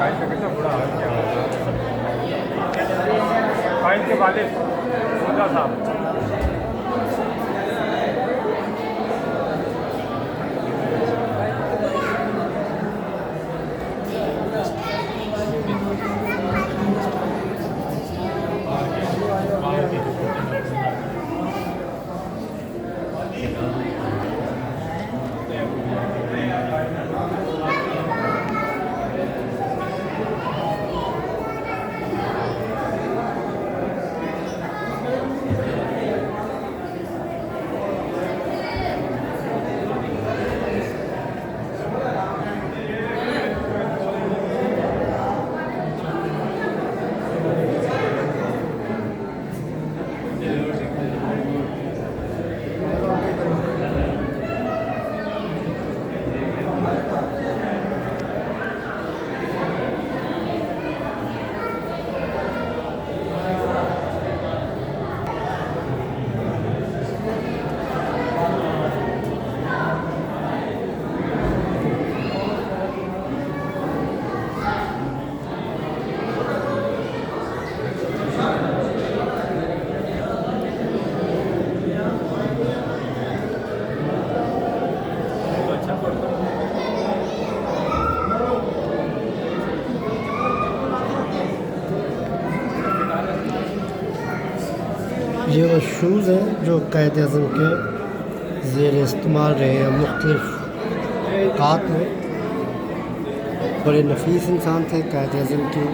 File का कितना बुरा हाल किया हुआ है। फाइल के वालिद खुदा साहब। ये वो शूज़ हैं जो क़ायद अज़म के ज़ेर इस्तेमाल रहे हैं मुख्तलिफ़ औक़ात में। बड़े नफीस इंसान थे क़ायद अज़म के।